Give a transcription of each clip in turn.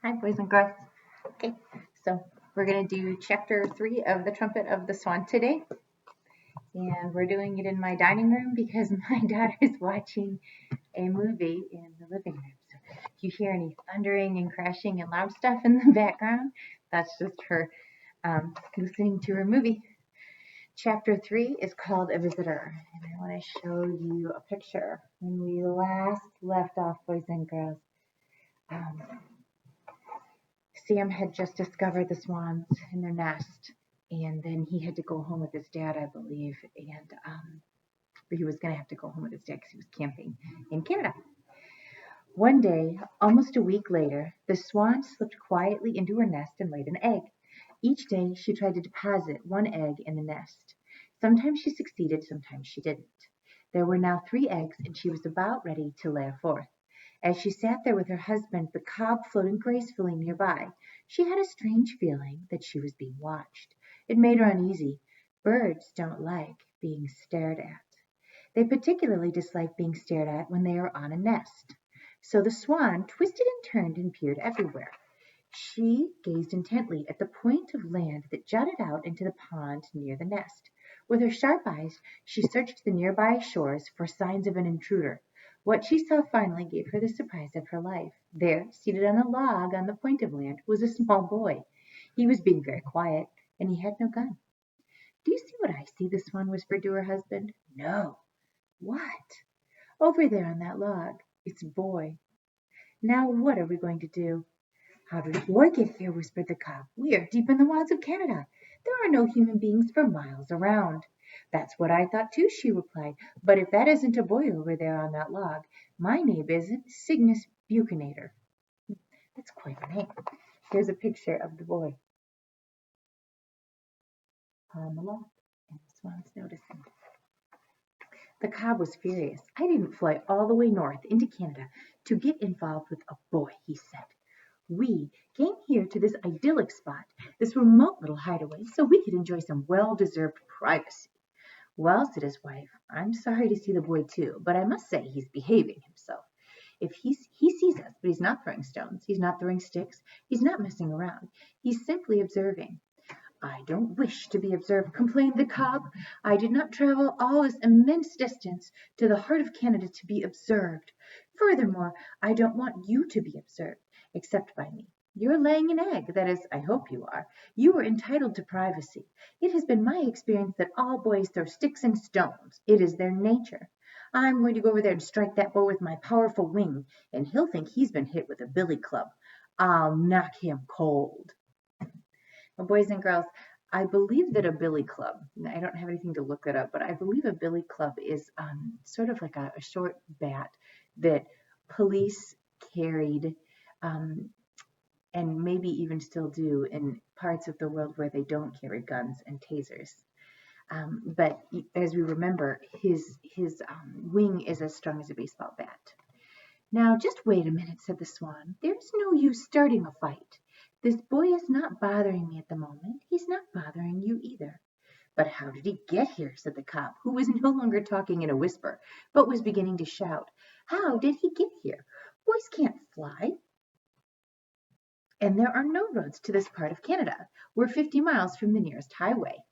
Hi, boys and girls. Okay, so we're going to do chapter 3 of the Trumpet of the Swan today. And we're doing it in my dining room because my daughter is watching a movie in the living room. So if you hear any thundering and crashing and loud stuff in the background, that's just her listening to her movie. Chapter 3 is called A Visitor. And I want to show you a picture. When we last left off, boys and girls, Sam had just discovered the swans in their nest, and then he had to go home with his dad, I believe, and he was going to have to go home with his dad because he was camping in Canada. One day, almost a week later, the swan slipped quietly into her nest and laid an egg. Each day, she tried to deposit one egg in the nest. Sometimes she succeeded, sometimes she didn't. There were now 3 eggs, and she was about ready to lay a 4th. As she sat there with her husband, the cob floating gracefully nearby, she had a strange feeling that she was being watched. It made her uneasy. Birds don't like being stared at. They particularly dislike being stared at when they are on a nest. So the swan twisted and turned and peered everywhere. She gazed intently at the point of land that jutted out into the pond near the nest. With her sharp eyes, she searched the nearby shores for signs of an intruder. What she saw finally gave her the surprise of her life. There, seated on a log on the point of land, was a small boy. He was being very quiet, and he had no gun. "Do you see what I see?" the swan whispered to her husband. "No." "What?" "Over there on that log. It's a boy. Now what are we going to do?" "How did a boy get here?" whispered the cob. "We are deep in the wilds of Canada. There are no human beings for miles around." "That's what I thought too," she replied. "But if that isn't a boy over there on that log, my name isn't Cygnus Buchanator." That's quite a name. Here's a picture of the boy on the log, and the swan's noticing. The cob was furious. "I didn't fly all the way north into Canada to get involved with a boy," he said. "We came here to this idyllic spot, this remote little hideaway, so we could enjoy some well-deserved privacy." "Well," said his wife, "I'm sorry to see the boy too, but I must say he's behaving himself. If he sees us, but he's not throwing stones, he's not throwing sticks, he's not messing around. He's simply observing." "I don't wish to be observed," complained the cob. "I did not travel all this immense distance to the heart of Canada to be observed. Furthermore, I don't want you to be observed, except by me. You're laying an egg, that is, I hope you are. You are entitled to privacy. It has been my experience that all boys throw sticks and stones. It is their nature. I'm going to go over there and strike that boy with my powerful wing, and he'll think he's been hit with a billy club. I'll knock him cold." Well, boys and girls, I believe that a billy club, I don't have anything to look it up, but I believe a billy club is sort of like a short bat that police carried and maybe even still do in parts of the world where they don't carry guns and tasers. But as we remember, his wing is as strong as a baseball bat. "Now, just wait a minute," said the swan. "There's no use starting a fight. This boy is not bothering me at the moment. He's not bothering you either." "But how did he get here?" said the cob, who was no longer talking in a whisper, but was beginning to shout. "How did he get here? Boys can't fly. And there are no roads to this part of Canada. We're 50 miles from the nearest highway."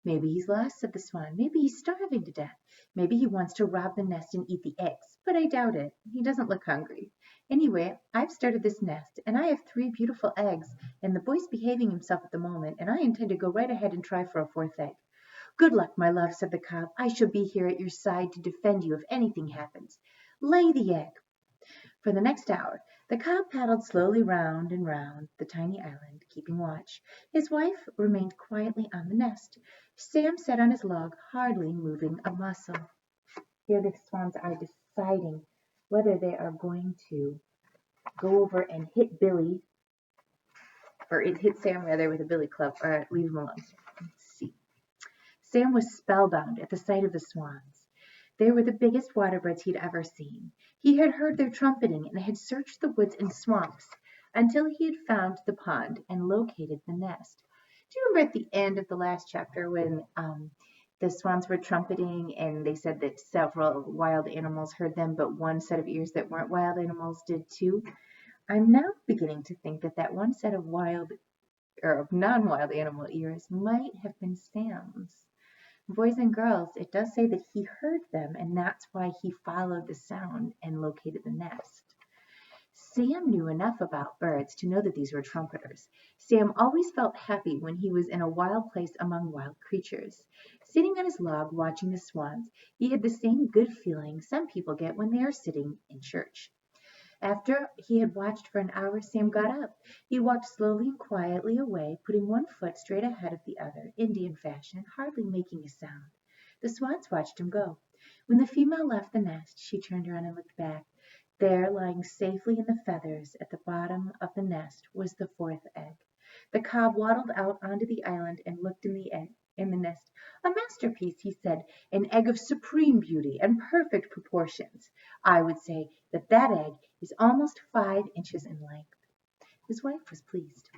"Maybe he's lost," said the swan. "Maybe he's starving to death. Maybe he wants to rob the nest and eat the eggs, but I doubt it. He doesn't look hungry. Anyway, I've started this nest, and I have 3 beautiful eggs, and the boy's behaving himself at the moment, and I intend to go right ahead and try for a 4th egg." "Good luck, my love," said the cob. "I shall be here at your side to defend you if anything happens. Lay the egg." For the next hour, the cob paddled slowly round and round the tiny island, keeping watch. His wife remained quietly on the nest. Sam sat on his log, hardly moving a muscle. Here the swans are deciding whether they are going to go over and hit Billy, or hit Sam rather, with a billy club, or leave him alone. Let's see. Sam was spellbound at the sight of the swans. They were the biggest water birds he'd ever seen. He had heard their trumpeting and had searched the woods and swamps until he had found the pond and located the nest. Do you remember at the end of the last chapter when the swans were trumpeting and they said that several wild animals heard them, but one set of ears that weren't wild animals did too? I'm now beginning to think that one set of wild or of non-wild animal ears might have been Sam's. Boys and girls, it does say that he heard them, and that's why he followed the sound and located the nest. Sam knew enough about birds to know that these were trumpeters. Sam always felt happy when he was in a wild place among wild creatures. Sitting on his log watching the swans, he had the same good feeling some people get when they are sitting in church. After he had watched for an hour, Sam got up. He walked slowly and quietly away, putting one foot straight ahead of the other, Indian fashion, hardly making a sound. The swans watched him go. When the female left the nest, she turned around and looked back. There, lying safely in the feathers at the bottom of the nest, was the fourth egg. The cob waddled out onto the island and looked in the nest. "A masterpiece," he said, "an egg of supreme beauty and perfect proportions. I would say that egg is almost 5 inches in length." His wife was pleased.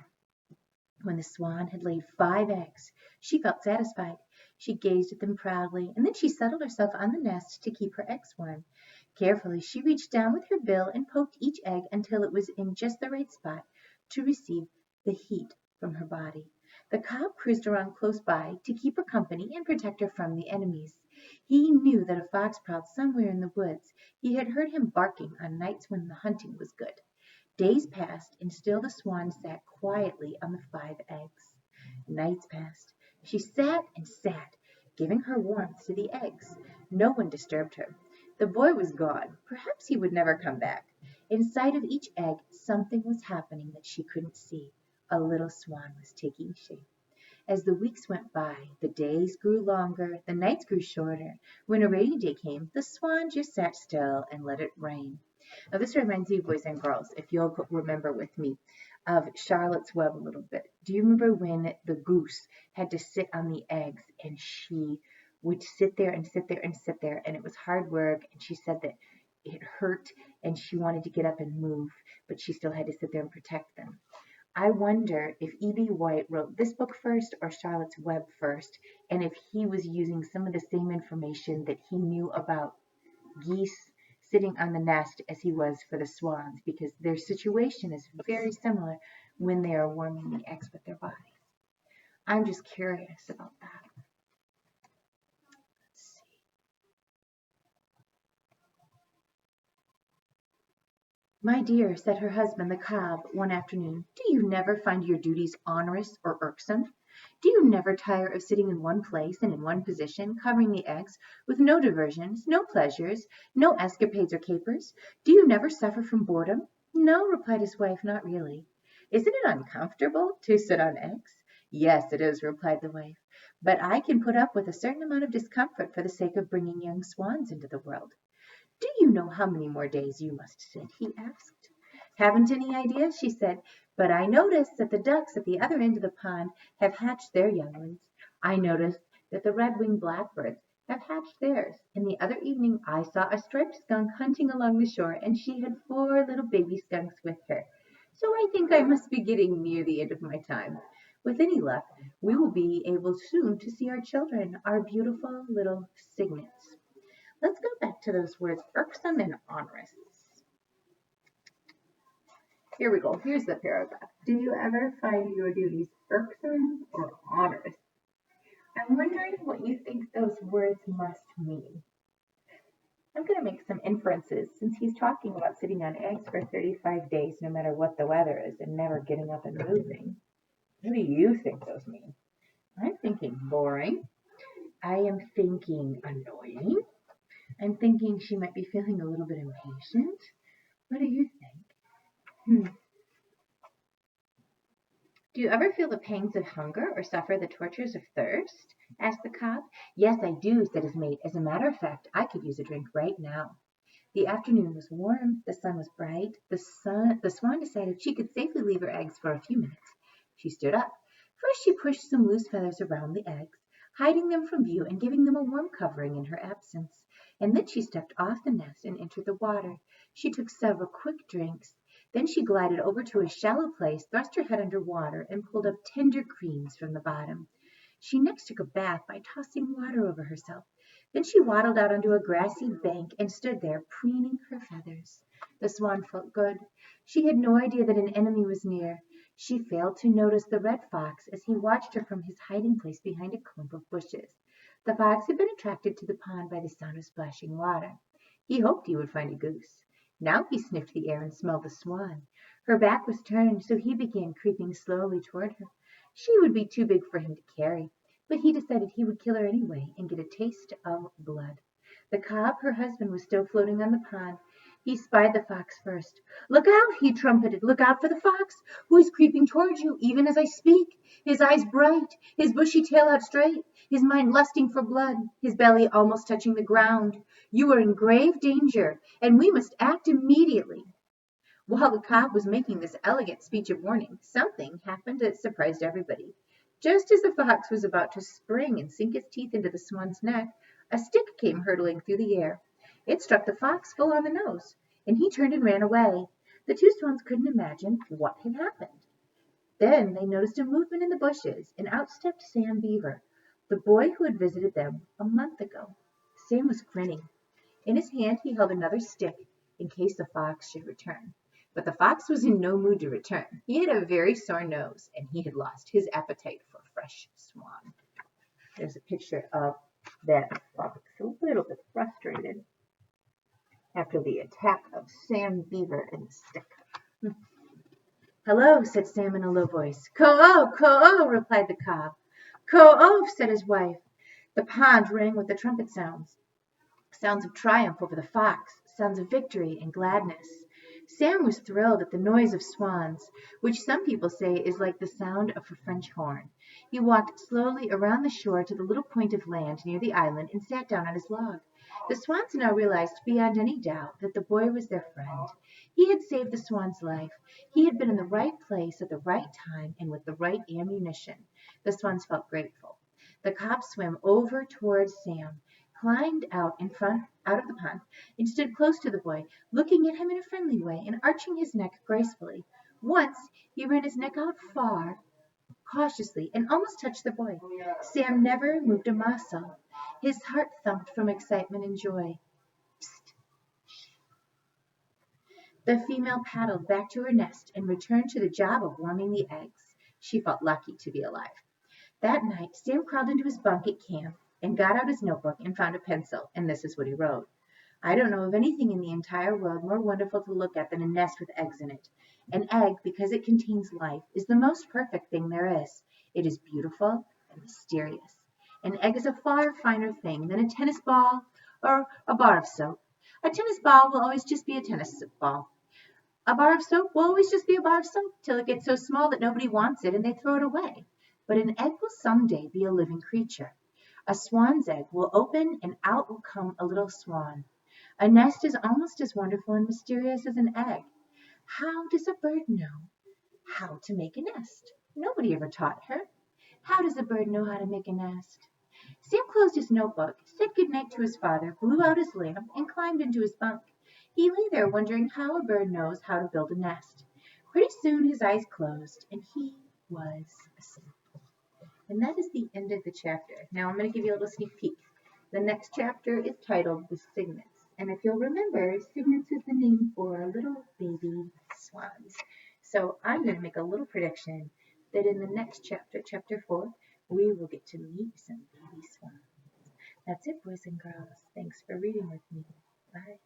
When the swan had laid 5 eggs, she felt satisfied. She gazed at them proudly, and then she settled herself on the nest to keep her eggs warm. Carefully she reached down with her bill and poked each egg until it was in just the right spot to receive the heat from her body. The cob cruised around close by to keep her company and protect her from the enemies. He knew that a fox prowled somewhere in the woods. He had heard him barking on nights when the hunting was good. Days passed, and still the swan sat quietly on the 5 eggs. Nights passed. She sat and sat, giving her warmth to the eggs. No one disturbed her. The boy was gone. Perhaps he would never come back. Inside of each egg, something was happening that she couldn't see. A little swan was taking shape. As the weeks went by, the days grew longer, the nights grew shorter. When a rainy day came, the swan just sat still and let it rain. Now, this reminds me, boys and girls, if you'll remember with me, of Charlotte's Web a little bit. Do you remember when the goose had to sit on the eggs and she would sit there and sit there and sit there, and it was hard work, and she said that it hurt and she wanted to get up and move, but she still had to sit there and protect them. I wonder if E.B. White wrote this book first or Charlotte's Web first, and if he was using some of the same information that he knew about geese sitting on the nest as he was for the swans, because their situation is very similar when they are warming the eggs with their bodies. I'm just curious about that. Let's see. "My dear," said her husband, the cob, one afternoon, "do you never find your duties onerous or irksome? Do you never tire of sitting in one place and in one position, covering the eggs, with no diversions, no pleasures, no escapades or capers? Do you never suffer from boredom?" "No," replied his wife, "not really." "Isn't it uncomfortable to sit on eggs?" "Yes, it is," replied the wife, "but I can put up with a certain amount of discomfort for the sake of bringing young swans into the world." "Do you know how many more days you must sit?" he asked. "Haven't any idea," she said, "but I notice that the ducks at the other end of the pond have hatched their young ones. I noticed that the red-winged blackbirds have hatched theirs, and the other evening I saw a striped skunk hunting along the shore, and she had 4 little baby skunks with her. So I think I must be getting near the end of my time. With any luck, we will be able soon to see our children, our beautiful little cygnets." Let's go back to those words, irksome and onerous. Here we go. Here's the paragraph. "Do you ever find your duties irksome or onerous?" I'm wondering what you think those words must mean. I'm going to make some inferences since he's talking about sitting on eggs for 35 days no matter what the weather is and never getting up and moving. What do you think those mean? I'm thinking boring. I am thinking annoying. I'm thinking she might be feeling a little bit impatient. What do you think? "Do you ever feel the pangs of hunger or suffer the tortures of thirst?" asked the cob. "Yes, I do," said his mate. "As a matter of fact, I could use a drink right now." The afternoon was warm, the sun was bright. The swan decided she could safely leave her eggs for a few minutes. She stood up. First she pushed some loose feathers around the eggs, hiding them from view and giving them a warm covering in her absence. And then she stepped off the nest and entered the water. She took several quick drinks. Then she glided over to a shallow place, thrust her head under water, and pulled up tender creams from the bottom. She next took a bath by tossing water over herself. Then she waddled out onto a grassy bank and stood there, preening her feathers. The Swan felt good. She had no idea that an enemy was near. She failed to notice the red fox as he watched her from his hiding place behind a clump of bushes. The fox had been attracted to the pond by the sound of splashing water. He hoped he would find a goose. Now he sniffed the air and smelled the Swan. Her back was turned, so he began creeping slowly toward her. She would be too big for him to carry, but he decided he would kill her anyway and get a taste of blood. The cob, her husband, was still floating on the pond. He spied the fox first. "Look out!" he trumpeted. "Look out for the fox, who is creeping toward you, even as I speak. His eyes bright, his bushy tail out straight, his mind lusting for blood, his belly almost touching the ground. You are in grave danger, and we must act immediately." While the cob was making this elegant speech of warning, something happened that surprised everybody. Just as the fox was about to spring and sink his teeth into the Swan's neck, a stick came hurtling through the air. It struck the fox full on the nose, and he turned and ran away. The two swans couldn't imagine what had happened. Then they noticed a movement in the bushes, and out stepped Sam Beaver, the boy who had visited them a month ago. Sam was grinning. In his hand he held another stick, in case the fox should return. But the fox was in no mood to return. He had a very sore nose, and he had lost his appetite for fresh swan. There's a picture of that fox, a little bit frustrated after the attack of Sam Beaver and the stick. "Hello," said Sam in a low voice. "Co-oh, co-oh," replied the cob. "Co-oh," said his wife. The pond rang with the trumpet sounds. Sounds of triumph over the fox, sounds of victory and gladness. Sam was thrilled at the noise of swans, which some people say is like the sound of a French horn. He walked slowly around the shore to the little point of land near the island and sat down on his log. The swans now realized beyond any doubt that the boy was their friend. He had saved the swan's life. He had been in the right place at the right time and with the right ammunition. The swans felt grateful. The cob swam over towards Sam, climbed out of the pond, and stood close to the boy, looking at him in a friendly way and arching his neck gracefully. Once he ran his neck out far, cautiously, and almost touched the boy. Sam never moved a muscle. His heart thumped from excitement and joy. Psst. The female paddled back to her nest and returned to the job of warming the eggs. She felt lucky to be alive. That night Sam crawled into his bunk at camp and got out his notebook and found a pencil, and this is what he wrote. "I don't know of anything in the entire world more wonderful to look at than a nest with eggs in it. An egg, because it contains life, is the most perfect thing there is. It is beautiful and mysterious. An egg is a far finer thing than a tennis ball or a bar of soap. A tennis ball will always just be a tennis ball. A bar of soap will always just be a bar of soap till it gets so small that nobody wants it and they throw it away. But an egg will someday be a living creature. A swan's egg will open and out will come a little swan. A nest is almost as wonderful and mysterious as an egg. How does a bird know how to make a nest? Nobody ever taught her. How does a bird know how to make a nest?" Sam closed his notebook, said good night to his father, blew out his lamp, and climbed into his bunk. He lay there wondering how a bird knows how to build a nest. Pretty soon his eyes closed, and he was asleep. And that is the end of the chapter. Now I'm going to give you a little sneak peek. The next chapter is titled The Cygnets. And if you'll remember, cygnets is the name for little baby swans. So I'm going to make a little prediction that in the next chapter, chapter 4, we will get to meet some baby swans. That's it, boys and girls. Thanks for reading with me. Bye.